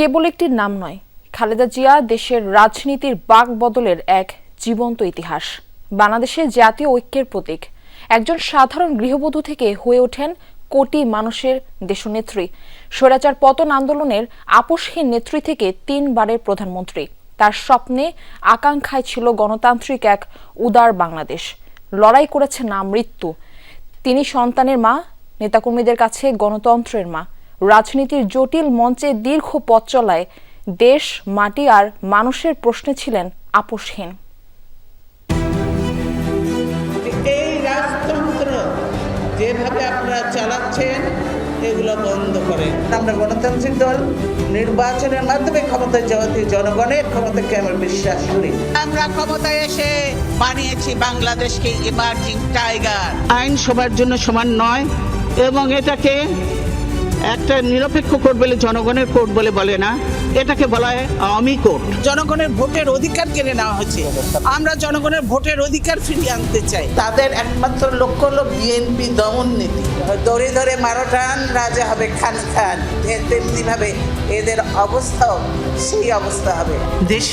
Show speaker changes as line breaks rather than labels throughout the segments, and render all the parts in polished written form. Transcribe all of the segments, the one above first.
কেবল একটি নাম নয়, খালেদা জিয়া দেশের রাজনীতির বাক বদলের এক জীবন্ত ইতিহাস। বাংলাদেশের জাতীয় ঐক্যের প্রতীক। একজন সাধারণ গৃহবধূ থেকে হয়ে ওঠেন কোটি মানুষের দেশনেত্রী। স্বৈরাচার পতন আন্দোলনের আপোষহীন নেত্রী থেকে 3 বারের প্রধানমন্ত্রী। তার স্বপ্নে আকাঙ্ক্ষায় ছিল গণতান্ত্রিক এক উদার বাংলাদেশ। লড়াই করেছে না মৃত্যু। তিনি সন্তানের মা, নেতাকর্মীদের কাছে গণতন্ত্রের মা। রাজনীতির জটিল মঞ্চে দীর্ঘ পথ চলায় দেশ, মাটি আর মানুষের প্রশ্নে ছিলেন আপোষহীন।
এই রাজতন্ত্র যেভাবে আপনারা চালাচ্ছেন এগুলো বন্ধ করেন। আমরা গণতান্ত্রিক দল নির্বাচনের মাধ্যমে ক্ষমতায় যাওয়াতে জনগণের ক্ষমতাকে আমরা বিশ্বাস করি। আমরা ক্ষমতায় এসে বানিয়েছি বাংলাদেশকে ইমার্জিং টাইগার। আইন সবার জন্য সমান নয় এবং এটাকে একটা নিরপেক্ষ কোর্ট বলে জনগণের কোর্ট বলে না, এটাকে বলা হয় আওয়ামী কোর্ট। জনগণের ভোটের অধিকার কেড়ে নেওয়া হয়েছে। আমরা জনগণের ভোটের অধিকার ফিরিয়ে আনতে চাই। তাদের একমাত্র লক্ষ্য হলো বিএনপি দমন নীতি। ধরে ধরে মারোটান রাজা হবে খান খান, তেমনি ভাবে এদের অবস্থাও সেই অবস্থা হবে। দেশ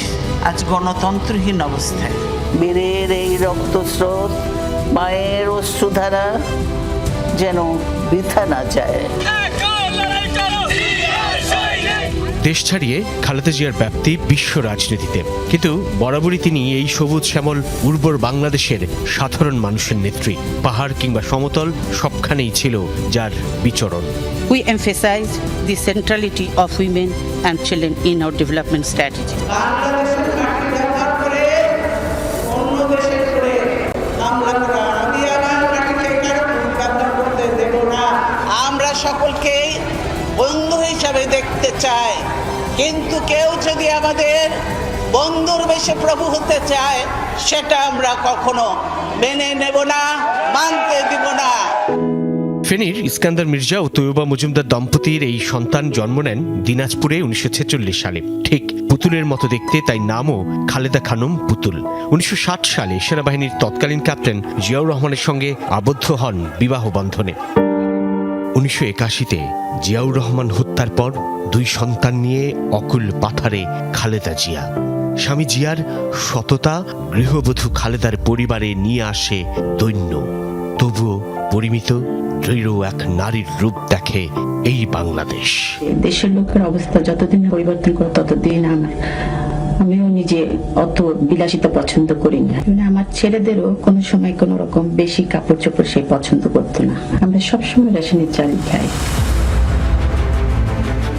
আজ গণতন্ত্রহীন অবস্থায়। বীরের এই রক্তস্রোত, মায়ের অশ্রুধারা যেন বৃথা না যায়।
দেশ ছাড়িয়ে খালেদা জিয়ার ব্যাপ্তি বিশ্ব রাজনীতিতে, কিন্তু বরাবরই তিনি এই সবুজ শ্যামল উর্বর বাংলাদেশের সাধারণ মানুষের নেত্রী। পাহাড় কিংবা সমতল সবখানেই ছিল যার বিচরণ।
We emphasize the centrality of women and children in our development strategy.
আমরা সকলকে বন্ধু হিসাবে দেখতে চাই, কিন্তু কেউ যদি আমাদের বন্ধুর বেশে প্রভু হতে চায় সেটা আমরা কখনো মেনে নেব না, মানতে দিব না।
ফেনীর ইস্কান্দার মির্জা ও তৈয়বা মজুমদার দম্পতির এই সন্তান জন্ম নেন দিনাজপুরে 1946 সালে। ঠিক পুতুলের মতো দেখতে, তাই নামও খালেদা খানম পুতুল। 1960 সালে সেনাবাহিনীর তৎকালীন ক্যাপ্টেন জিয়াউর রহমানের সঙ্গে আবদ্ধ হন বিবাহ বন্ধনে। 1981-তে জিয়াউর রহমান হত্যার পর 2 সন্তান নিয়ে অকুল পাথারে খালেদা জিয়া। স্বামী জিয়ার সততা গৃহবধূ খালেদার পরিবারে নিয়ে আসে দৈন্য। তবুও পরিমিত দৃঢ় এক নারীর রূপ দেখে এই বাংলাদেশ।
দেশের লোকের অবস্থা যতদিন পরিবর্তন করে ততদিন আমিও নিজে অত বিলাসিতা পছন্দ করি না। আমার ছেলেদেরও কোনো সময় কোনো রকম বেশি কাপড় চোপড় সে পছন্দ করতো না। আমরা সবসময় রেশনের চাল খাই।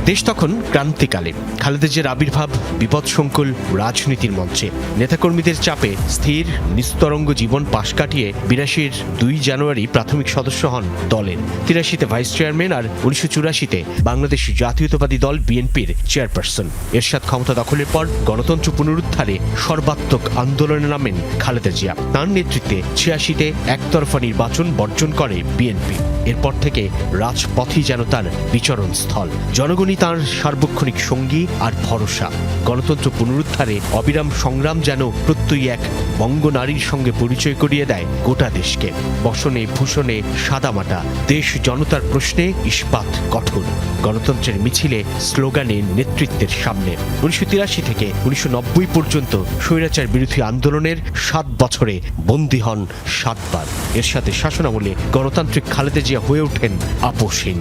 দেশ তখন ক্রান্তিকালে। খালেদা জিয়ার আবির্ভাব বিপদসংকুল রাজনীতির মঞ্চে। নেতাকর্মীদের চাপে স্থির নিস্তরঙ্গ জীবন পাশ কাটিয়ে 82-র 2 জানুয়ারি প্রাথমিক সদস্য হন দলের। 83-তে ভাইস চেয়ারম্যান আর 1984-তে বাংলাদেশ জাতীয়তাবাদী দল বিএনপির চেয়ারপারসন। এরশাদ ক্ষমতা দখলের পর গণতন্ত্র পুনরুদ্ধারে সর্বাত্মক আন্দোলনে নামেন খালেদা জিয়া। তাঁর নেতৃত্বে 86-তে একতরফা নির্বাচন বর্জন করে বিএনপি। এরপর থেকে রাজপথই যেন তার বিচরণ স্থল। জনগণই তাঁর সার্বক্ষণিক সঙ্গী আর ভরসা। গণতন্ত্র পুনরুদ্ধারে অবিরাম সংগ্রাম যেন প্রত্যয়ী এক বঙ্গনারীর সঙ্গে পরিচয় করিয়ে দেয় গোটা দেশকে। বসনে ভূষণে সাদামাটা, দেশ জনতার প্রশ্নে ইস্পাত কঠোর। গণতন্ত্রের মিছিলে, স্লোগানে, নেতৃত্বের সামনে। 1983 থেকে 1990 পর্যন্ত স্বৈরাচার বিরোধী আন্দোলনের 7 বছরে বন্দী হন 7 বার। এর সাথে শাসনামলে গণতান্ত্রিক খালেদা জিয়া হয়ে ওঠেন আপোষহীন।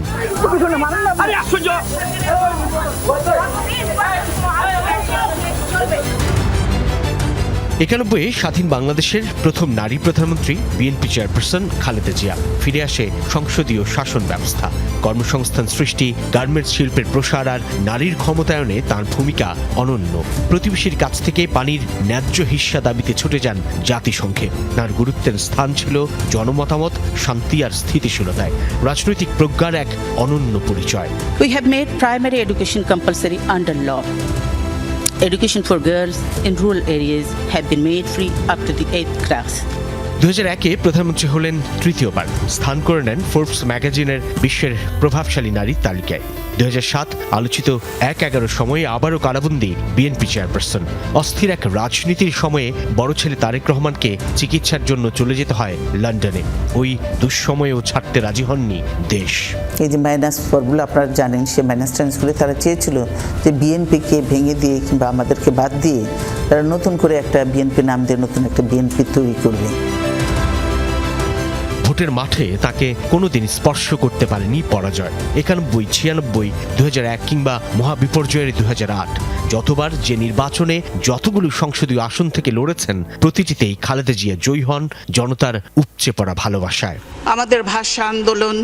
91-এ স্বাধীন বাংলাদেশের প্রথম নারী প্রধানমন্ত্রী বিএনপি চেয়ারপারসন খালেদা জিয়া। ফিরে আসে সংসদীয় শাসন ব্যবস্থা। কর্মসংস্থান সৃষ্টি, গার্মেন্টস শিল্পের প্রসার আর নারীর ক্ষমতায়নে তাঁর ভূমিকা অনন্য। প্রতিবেশীর কাছ থেকে পানির ন্যায্য হিস্সা দাবিতে ছুটে যান জাতিসংঘে। তাঁর গুরুত্বের স্থান ছিল জনমতামত, শান্তি আর স্থিতিশীলতায়। রাজনৈতিক প্রজ্ঞার এক অনন্য পরিচয়।
We have made primary education compulsory under law. Education for girls in rural areas have been made free up to the 8th class.
2001-এ প্রধানমন্ত্রী হলেন তৃতীয়বার, স্থান করে নেন ফোর্বস ম্যাগাজিনের বিশ্বের প্রভাবশালী নারীর তালিকায়। 2007 আলোচিত 1/11 সময়ে আবারও কারাবন্দী বিএনপি চেয়ারপারসন। অস্থির এক রাজনীতির সময়ে বড় ছেলে তারেক রহমানকে চিকিৎসার জন্য চলে যেতে হয় লন্ডনে। ওই দুঃসময়েও ছাড়তে রাজি হননি দেশ।
এই যে -4গুলো আপনারা জানেন, সে -10গুলো তারা চেয়েছিল যে বিএনপিকে ভেঙে দিয়ে কিংবা আমাদেরকে বাদ দিয়ে তারা নতুন করে একটা বিএনপি নাম দিয়ে নতুন একটা বিএনপি তৈরি করবে।
ভোটের মাঠে তাকে কোনোদিন স্পর্শ করতে পারেনি পরাজয়। 91, 96, 2001 কিংবা মহাবিপর্যয়ের 2008, যতবার যে নির্বাচনে যতগুলো সংসদীয় আসন থেকে লড়েছেন, প্রতিটিতেই খালেদা জিয়া জয়ী হন জনতার উপচে পড়া ভালোবাসায়।
আমাদের ভাষা আন্দোলন,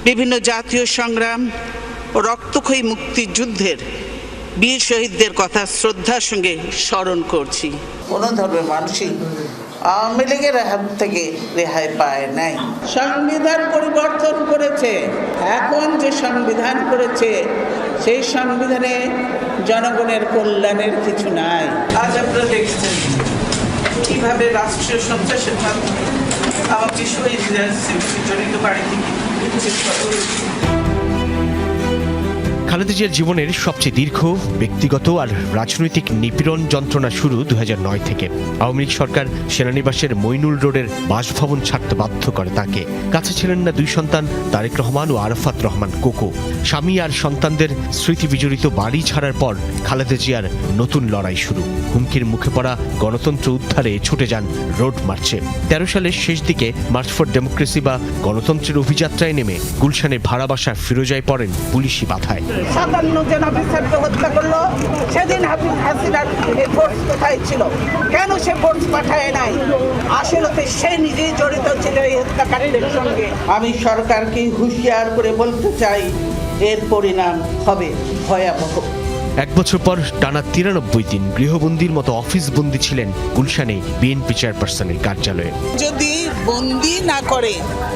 বিভিন্ন জাতীয় সংগ্রাম ও রক্তক্ষয়ী মুক্তিযুদ্ধের বীর শহীদদের কথা শ্রদ্ধার সঙ্গে স্মরণ করছি। কোনো ধর্মের মানুষই আওয়ামী লীগের হাত থেকে রেহাই পায় নাই। সংবিধান পরিবর্তন করেছে, এখন যে সংবিধান করেছে সেই সংবিধানে জনগণের কল্যাণের কিছু নাই। আজ আপনারা দেখছেন কিভাবে রাষ্ট্রীয় সন্ত্রাসের মাধ্যমে আমাকে শহীদদের জড়িত বাড়ি থেকে
খালেদা জিয়ার জীবনের সবচেয়ে দীর্ঘ ব্যক্তিগত আর রাজনৈতিক নিপীড়ন যন্ত্রণা শুরু 2009 থেকে। আওয়ামী লীগ সরকার সেনানিবাসের মইনুল রোডের বাসভবন ছাড়তে বাধ্য করে তাকে। কাছে ছিলেন না দুই সন্তান তারেক রহমান ও আরাফাত রহমান কোকো। স্বামী আর সন্তানদের স্মৃতি বিজড়িত বাড়ি ছাড়ার পর খালেদা জিয়ার নতুন লড়াই শুরু। হুমকির মুখে পড়া গণতন্ত্র উদ্ধারে ছুটে যান রোড মার্চে। 13 সালের শেষ দিকে মার্চ ফর ডেমোক্রেসি বা গণতন্ত্রের অভিযাত্রায় নেমে গুলশানে ভাড়া বাসা ফিরোজায় পড়েন পুলিশি বাধায়।
57 জন অফিসারকে হত্যা করলো, সেদিন হাসিনার ফোর্স কোথায় ছিল? কেন সে ফোর্স পাঠায় নাই? আসলে সে নিজেই জড়িত ছিল এই হত্যাকাণ্ডের সঙ্গে। আমি সরকারকে হুঁশিয়ার করে বলতে চাই, এর পরিণাম হবে ভয়াবহ।
1 বছর পর টানা 93 দিন গৃহবন্দীর মতো অফিস বন্দী ছিলেন গুলশানে বিএনপি চেয়ারপারসনের কার্যালয়ে।
যদি বন্দি না করে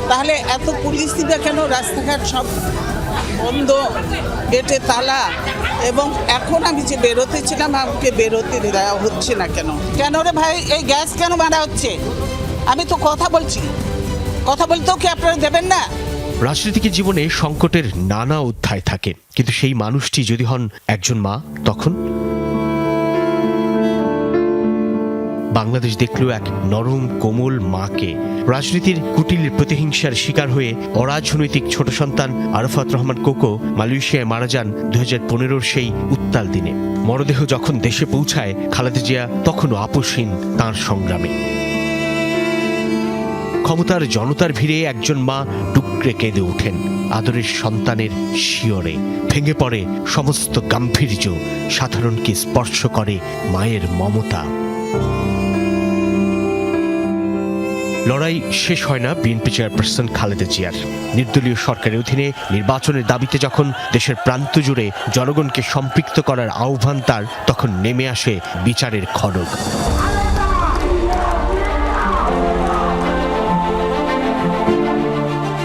তাহলে এত পুলিশ দিবে কেন? রাস্তাঘাট সব বন্ধ, গেটে তালা, এবং এখন আমি যে বেরোতে ছিলাম আমাকে বেরোতে দেওয়া হচ্ছে না কেন? কেন রে ভাই, এই গ্যাস কেন মারা হচ্ছে? আমি তো কথা বলছি, কথা বলতেও কি আপনারা দেবেন না?
রাজনৈতিক জীবনে সংকটের নানা অধ্যায় থাকে, কিন্তু সেই মানুষটি যদি হন একজন মা, তখন বাংলাদেশ দেখল এক নরম কোমল মাকে। রাজনীতির কুটিলের প্রতিহিংসার শিকার হয়ে অরাজনৈতিক ছোট সন্তান আরাফাত রহমান কোকো মালয়েশিয়ায় মারা যান 2015-র সেই উত্তাল দিনে। মরদেহ যখন দেশে পৌঁছায়, খালেদা জিয়া তখনও আপোষহীন তাঁর সংগ্রামে। ক্ষমতার জনতার ভিড়ে একজন মা টুকরে কেঁদে ওঠেন আদরের সন্তানের শিয়রে। ভেঙে পড়ে সমস্ত গাম্ভীর্য, সাধারণকে স্পর্শ করে মায়ের মমতা। লড়াই শেষ হয় না বিএনপি চেয়ারপারসন খালেদা জিয়ার। নির্দলীয় সরকারের অধীনে নির্বাচনের দাবিতে যখন দেশের প্রান্ত জুড়ে জনগণকে সম্পৃক্ত করার আহ্বান তার, তখন নেমে আসে বিচারের খড়গ।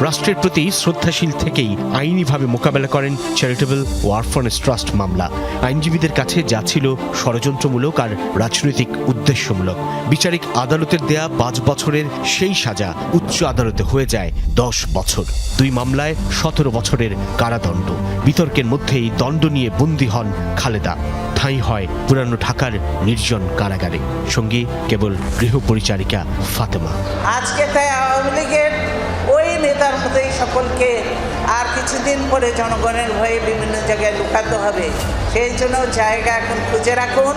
রাষ্ট্রের প্রতি শ্রদ্ধাশীল থেকেই আইনিভাবে মোকাবেলা করেন চ্যারিটেবল ও অরফানেজ ট্রাস্ট মামলা। আইনজীবীদের কাছে যা ছিল ষড়যন্ত্রমূলক আর রাজনৈতিক উদ্দেশ্যমূলক, বিচারিক আদালতের দেয়া 5 বছরের সেই সাজা উচ্চ আদালতে হয়ে যায় 10 বছর। 2 মামলায় 17 বছরের কারাদণ্ড। বিতর্কের মধ্যেই দণ্ড নিয়ে বন্দী হন খালেদা। ঠাঁই হয় পুরানো ঢাকার নির্জন কারাগারে, সঙ্গী কেবল গৃহপরিচারিকা ফাতেমা।
আজকে তাই আওয়ামী লীগের ওই নেতার মতোই সকলকে আর কিছুদিন পরে জনগণের ভয়ে বিভিন্ন জায়গায় লুকাতে হবে। সেই জন্য জায়গা এখন খুঁজে রাখুন।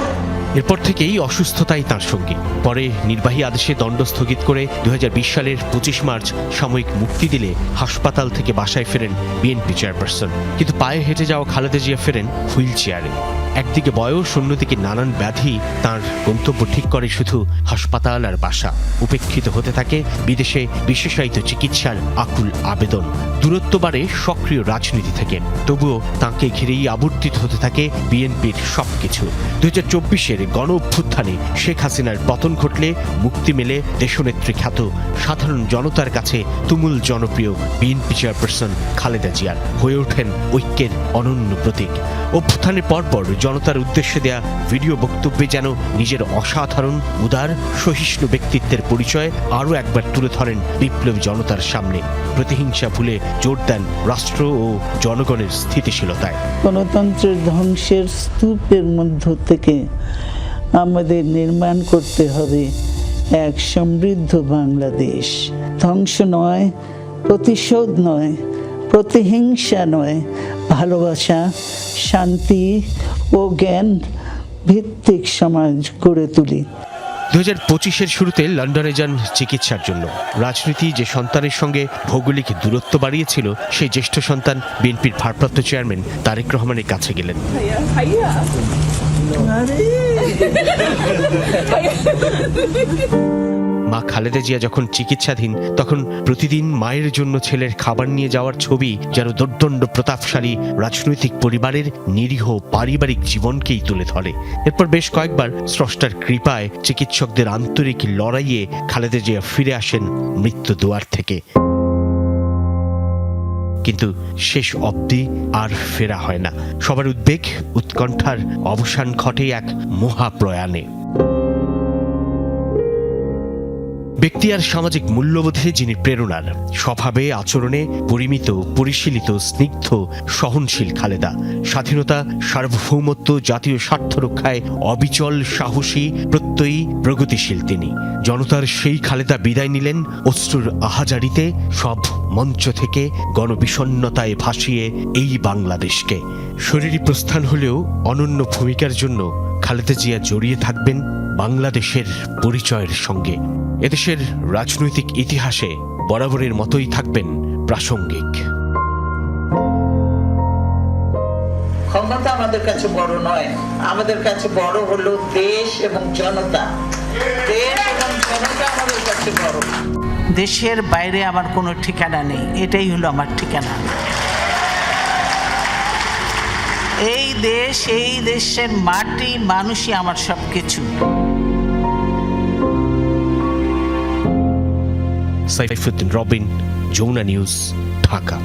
এরপর থেকেই অসুস্থতাই তাঁর সঙ্গী। পরে নির্বাহী আদেশে দণ্ড স্থগিত করে 2020 সালের 25 মার্চ সাময়িক মুক্তি দিলে হাসপাতাল থেকে বাসায় ফেরেন বিএনপি চেয়ারপারসন। কিন্তু পায়ে হেঁটে যাওয়া খালেদা জিয়া ফেরেন হুইল চেয়ারে। একদিকে বয়স, অন্যদিকে নানান ব্যাধি তাঁর গন্তব্য ঠিক করে শুধু হাসপাতাল আর বাসা। উপেক্ষিত হতে থাকে বিদেশে বিশেষায়িত চিকিৎসার আকুল আবেদন। দূরত্ব বাড়ে সক্রিয় রাজনীতি থেকে, তবুও তাঁকে ঘিরেই আবর্তিত হতে থাকে বিএনপির সবকিছু। 2024-এর গণ অভ্যুত্থানে শেখ হাসিনার পতন ঘটলে মুক্তি মেলে দেশনেত্রী খ্যাত সাধারণ জনতার কাছে তুমুল জনপ্রিয় বিএনপি চেয়ারপারসন খালেদা জিয়ার। হয়ে ওঠেন ঐক্যের অনন্য প্রতীক। অভ্যুত্থানের পরপর জনতার উদ্দেশ্যে দেয়া ভিডিও বক্তব্যে যেন নিজের অসাধারণ উদার সহিষ্ণু ব্যক্তিত্বের পরিচয় আরও একবার তুলে ধরেন বিপ্লবী জনতার সামনে। প্রতিহিংসা ভুলে জোর দেন রাষ্ট্র ও জনগণের স্থিতিশীলতায়।
গণতন্ত্রের ধ্বংসের স্তূপের মধ্য থেকে আমাদের নির্মাণ করতে হবে এক সমৃদ্ধ বাংলাদেশ। ধ্বংস নয়, প্রতিশোধ নয়, প্রতিহিংসা নয়, ভালোবাসা, শান্তি ও জ্ঞান ভিত্তিক সমাজ গড়ে তুলি।
2025-এর শুরুতে লন্ডনে যান চিকিৎসার জন্য। রাজনীতি যে সন্তানের সঙ্গে ভৌগোলিক দূরত্ব বাড়িয়েছিল, সেই জ্যেষ্ঠ সন্তান বিএনপির ভারপ্রাপ্ত চেয়ারম্যান তারেক রহমানের কাছে গেলেন। মা খালেদা জিয়া যখন চিকিৎসাধীন, তখন প্রতিদিন মায়ের জন্য ছেলের খাবার নিয়ে যাওয়ার ছবি যেন দোর্দণ্ড প্রতাপশালী রাজনৈতিক পরিবারের নিরীহ পারিবারিক জীবনকেই তুলে ধরে। এরপর বেশ কয়েকবার স্রষ্টার কৃপায় চিকিৎসকদের আন্তরিক লড়াইয়ে খালেদা জিয়া ফিরে আসেন মৃত্যু দুয়ার থেকে। কিন্তু শেষ অবধি আর ফেরা হয় না। সবার উদ্বেগ, উৎকণ্ঠার অবসান ঘটে এক মহাপ্রয়াণে। ব্যক্তি আর সামাজিক মূল্যবোধে যিনি প্রেরণার, স্বভাবে আচরণে পরিমিত, পরিশীলিত, স্নিগ্ধ, সহনশীল খালেদা। স্বাধীনতা, সার্বভৌমত্ব, জাতীয় স্বার্থ রক্ষায় অবিচল, সাহসী, প্রত্যয়ী, প্রগতিশীল তিনি। জনতার সেই খালেদা বিদায় নিলেন অশ্রুর আহাজারিতে, সব মঞ্চ থেকে গণবিষণ্ণতায় ভাসিয়ে এই বাংলাদেশকে। শরীরী প্রস্থান হলেও অনন্য ভূমিকার জন্য খালেদা জিয়া জড়িয়ে থাকবেন বাংলাদেশের পরিচয়ের সঙ্গে। এদেশের রাজনৈতিক ইতিহাসে বরাবরের মতোই থাকবেন প্রাসঙ্গিক।
ক্ষমতা আমাদের কাছে বড় নয়, আমাদের কাছে বড় হলো দেশ এবং জনতা। দেশ এবং জনতা আমাদের কাছে বড়। দেশের বাইরে আমার কোনো ঠিকানা নেই, এটাই হলো আমার ঠিকানা। এই দেশ, এই দেশের মাটি, মানুষই আমার সবকিছু।
সাইফুদ্দিন রবিন, যমুনা নিউজ, ঢাকা।